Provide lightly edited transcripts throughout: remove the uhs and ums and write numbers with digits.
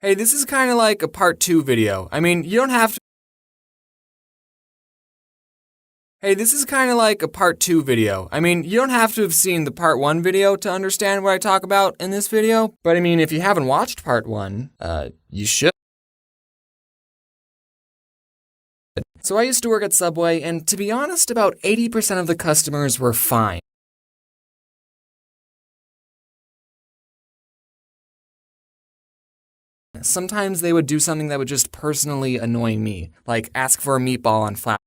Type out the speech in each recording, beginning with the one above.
Hey, this is kind of like a part 2 video. I mean, you don't have to... Hey, this is kind of like a part 2 video. I mean, you don't have to have seen the part 1 video to understand what I talk about in this video. But I mean, if you haven't watched part 1, you should. So I used to work at Subway, and to be honest, about 80% of the customers were fine. Sometimes they would do something that would just personally annoy me, like ask for a meatball on flat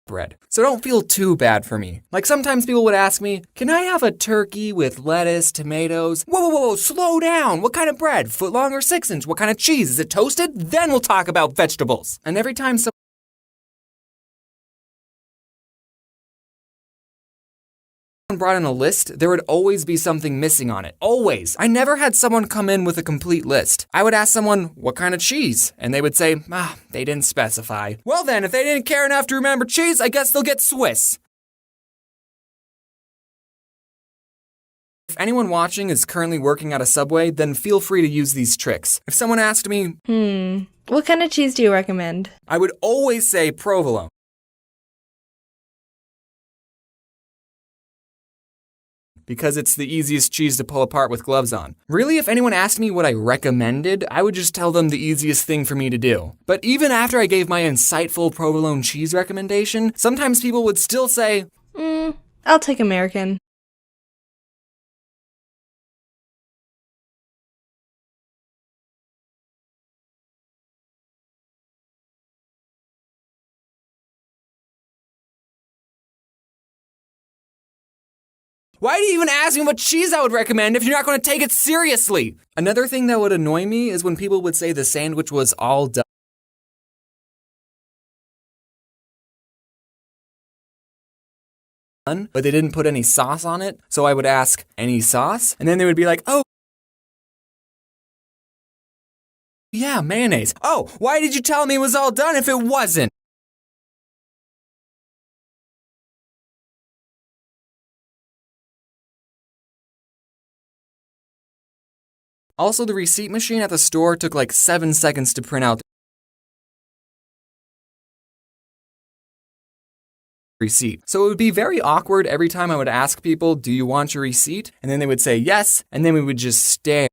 bread. So don't feel too bad for me. Like sometimes people would ask me, can I have a turkey with lettuce, tomatoes? Whoa, slow down. What kind of bread? Footlong or 6-inch? What kind of cheese? Is it toasted? Then we'll talk about vegetables. And every time someone brought in a list, there would always be something missing on it. Always. I never had someone come in with a complete list. I would ask someone, what kind of cheese? And they would say, they didn't specify. Well then, if they didn't care enough to remember cheese, I guess they'll get Swiss. If anyone watching is currently working at a Subway, then feel free to use these tricks. If someone asked me, what kind of cheese do you recommend? I would always say provolone. Because it's the easiest cheese to pull apart with gloves on. Really, if anyone asked me what I recommended, I would just tell them the easiest thing for me to do. But even after I gave my insightful provolone cheese recommendation, sometimes people would still say, I'll take American. why do you even ask me what cheese I would recommend if you're not going to take it seriously? Another thing that would annoy me is when people would say the sandwich was all done, but they didn't put any sauce on it. So I would ask, any sauce? And then they would be like, oh, yeah, mayonnaise. Oh, why did you tell me it was all done if it wasn't? Also, the receipt machine at the store took like 7 seconds to print out the receipt. So it would be very awkward every time I would ask people, do you want your receipt? And then they would say yes, and then we would just stare.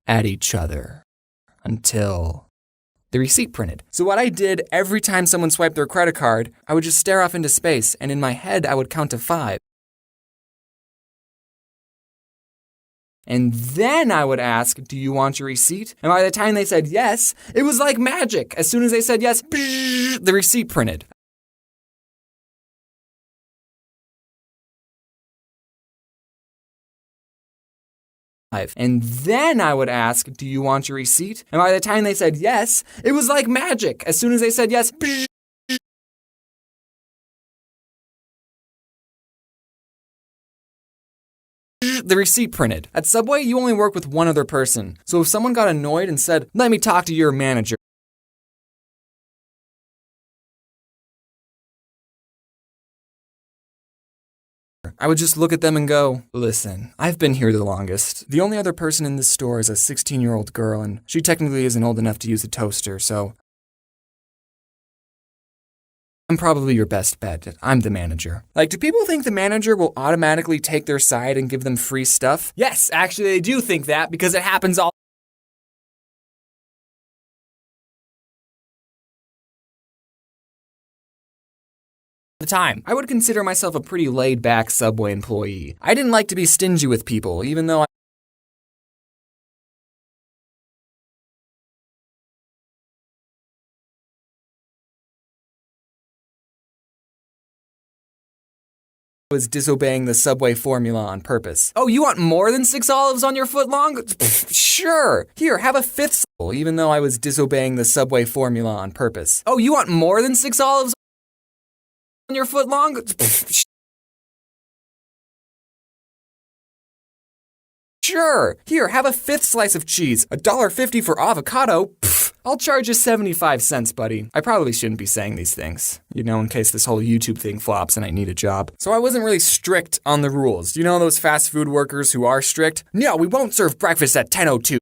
At each other until the receipt printed. So what I did every time someone swiped their credit card, I would just stare off into space, and in my head I would count to 5. And then I would ask, do you want your receipt? And by the time they said yes, it was like magic. As soon as they said yes, the receipt printed. And then I would ask, do you want your receipt? And by the time they said yes, it was like magic. As soon as they said yes, the receipt printed. At Subway, you only work with one other person. So if someone got annoyed and said, let me talk to your manager, I would just look at them and go, listen, I've been here the longest. The only other person in this store is a 16-year-old girl, and she technically isn't old enough to use a toaster, so I'm probably your best bet. I'm the manager. Like, do people think the manager will automatically take their side and give them free stuff? Yes, actually they do think that because it happens all the time. I would consider myself a pretty laid-back Subway employee. I didn't like to be stingy with people, even though I was disobeying the Subway formula on purpose. Oh, you want more than 6 olives on your footlong? Sure. Here, have a 5th, even though I was disobeying the Subway formula on purpose. Oh, you want more than 6 olives on your foot long? Sure. Here, have a 5th slice of cheese. $1.50 for avocado? Pfft, I'll charge you 75 cents, buddy. I probably shouldn't be saying these things, in case this whole YouTube thing flops and I need a job. So I wasn't really strict on the rules. You know those fast food workers who are strict? No, we won't serve breakfast at 10:02.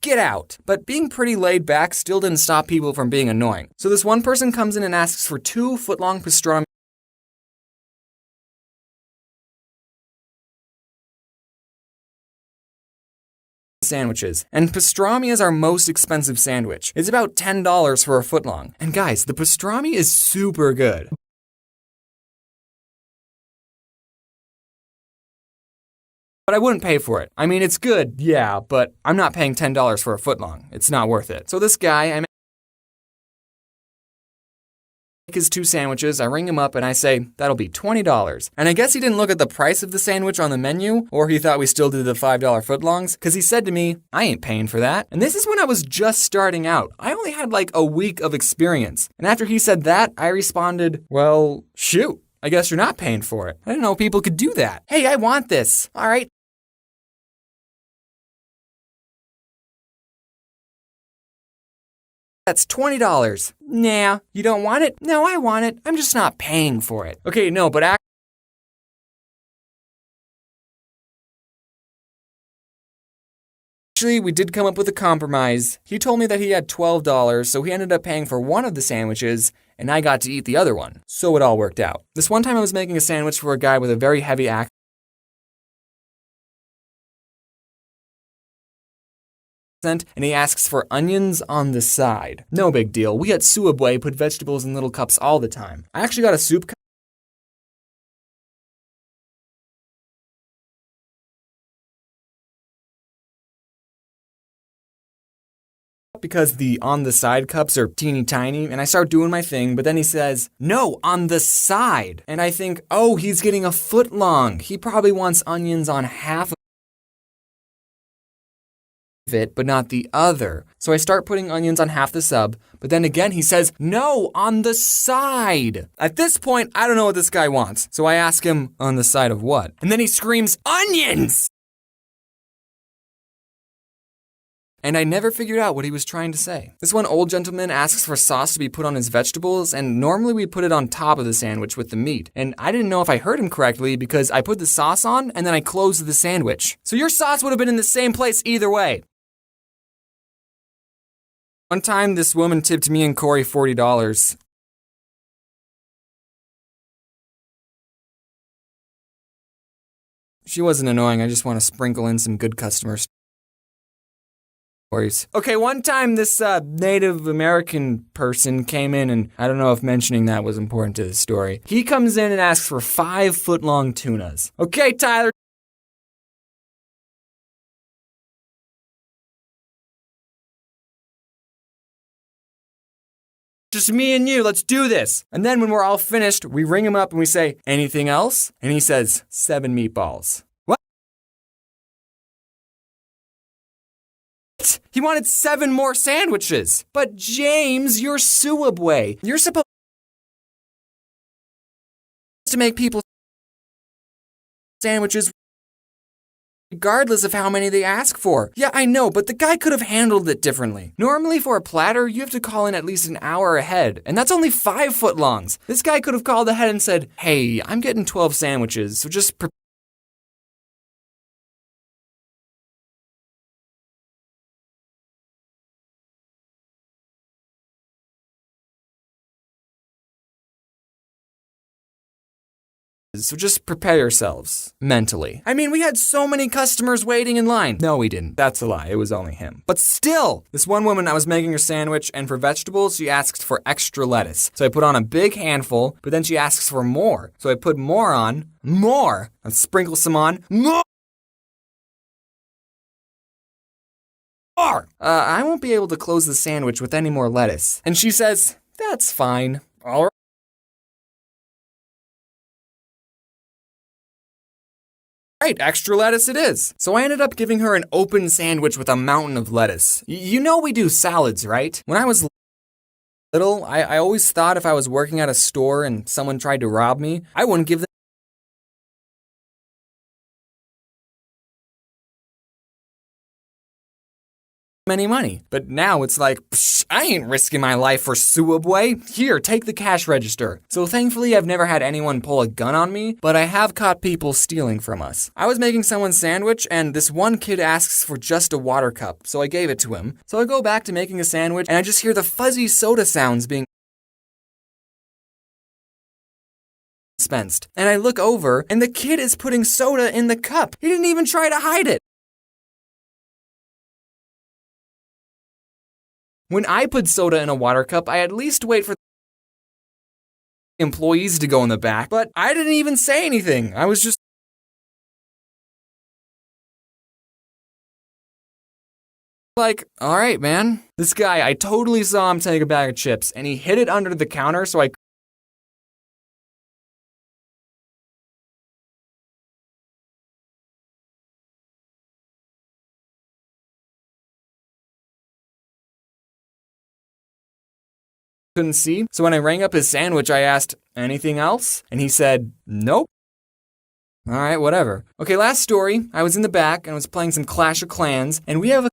Get out. But being pretty laid back still didn't stop people from being annoying. So this one person comes in and asks for 2 foot-long pastrami sandwiches. And pastrami is our most expensive sandwich. It's about $10 for a foot-long. And guys, the pastrami is super good. But I wouldn't pay for it. I mean, it's good, yeah, but I'm not paying $10 for a foot-long. It's not worth it. So this guy, I make his 2 sandwiches, I ring him up and I say, that'll be $20. And I guess he didn't look at the price of the sandwich on the menu, or he thought we still did the $5 footlongs, because he said to me, I ain't paying for that. And this is when I was just starting out. I only had like a week of experience. And after he said that, I responded, well, shoot, I guess you're not paying for it. I didn't know people could do that. Hey, I want this. All right. That's $20. Nah, you don't want it? No, I want it. I'm just not paying for it. Okay, no, but actually, we did come up with a compromise. He told me that he had $12, so he ended up paying for one of the sandwiches, and I got to eat the other one. So it all worked out. This one time I was making a sandwich for a guy with a very heavy accent, and he asks for onions on the side. No big deal. We at Suabwe put vegetables in little cups all the time. I actually got a soup cup because the on the side cups are teeny tiny, and I start doing my thing, but then he says, no, on the side. And I think, oh, he's getting a foot long. He probably wants onions on half of it, but not the other. So I start putting onions on half the sub, but then again he says, no, on the side. At this point, I don't know what this guy wants. So I ask him, on the side of what? And then he screams, onions! And I never figured out what he was trying to say. This one old gentleman asks for sauce to be put on his vegetables, and normally we put it on top of the sandwich with the meat. And I didn't know if I heard him correctly because I put the sauce on and then I closed the sandwich. So your sauce would have been in the same place either way. One time, this woman tipped me and Corey $40. She wasn't annoying, I just want to sprinkle in some good customer stories. Okay, one time this Native American person came in, and I don't know if mentioning that was important to the story. He comes in and asks for 5 foot-long tunas. Okay, Tyler. Just me and you, let's do this. And then when we're all finished, we ring him up and we say, anything else? And he says, 7 meatballs. What? He wanted 7 more sandwiches. But James, you're Suabwe. You're supposed to make people sandwiches regardless of how many they ask for. Yeah, I know, but the guy could have handled it differently. Normally for a platter, you have to call in at least an hour ahead, and that's only 5 foot-longs. This guy could have called ahead and said, hey, I'm getting 12 sandwiches, so just prepare yourselves mentally. I mean, we had so many customers waiting in line. No, we didn't. That's a lie. It was only him. But still, this one woman, I was making her sandwich, and for vegetables, she asked for extra lettuce. So I put on a big handful, but then she asks for more. So I put more on, and sprinkle some on, more. I won't be able to close the sandwich with any more lettuce. And she says, that's fine. All right. Right, extra lettuce it is. So I ended up giving her an open sandwich with a mountain of lettuce. You know we do salads, right? When I was little, I always thought if I was working at a store and someone tried to rob me, I wouldn't give them any money. But now it's like, psh, I ain't risking my life for Subway. Here, take the cash register. So thankfully I've never had anyone pull a gun on me, but I have caught people stealing from us. I was making someone's sandwich and this one kid asks for just a water cup, so I gave it to him. So I go back to making a sandwich and I just hear the fuzzy soda sounds being dispensed. And I look over and the kid is putting soda in the cup. He didn't even try to hide it. When I put soda in a water cup, I at least wait for employees to go in the back, but I didn't even say anything. I was just like, all right, man. This guy, I totally saw him take a bag of chips, and he hid it under the counter so I couldn't see. So when I rang up his sandwich, I asked, anything else? And he said, nope. All right, whatever. Okay, last story. I was in the back and I was playing some Clash of Clans, and we have a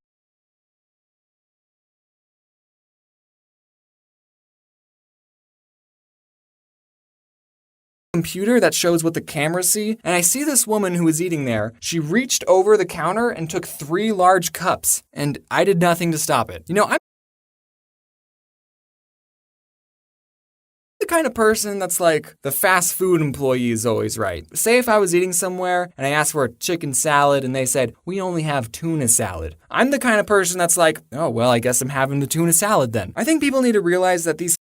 computer that shows what the cameras see, and I see this woman who was eating there. She reached over the counter and took 3 large cups, and I did nothing to stop it. You know, I'm the kind of person that's like, the fast food employee is always right. Say if I was eating somewhere and I asked for a chicken salad and they said, we only have tuna salad. I'm the kind of person that's like, oh, well, I guess I'm having the tuna salad then. I think people need to realize that these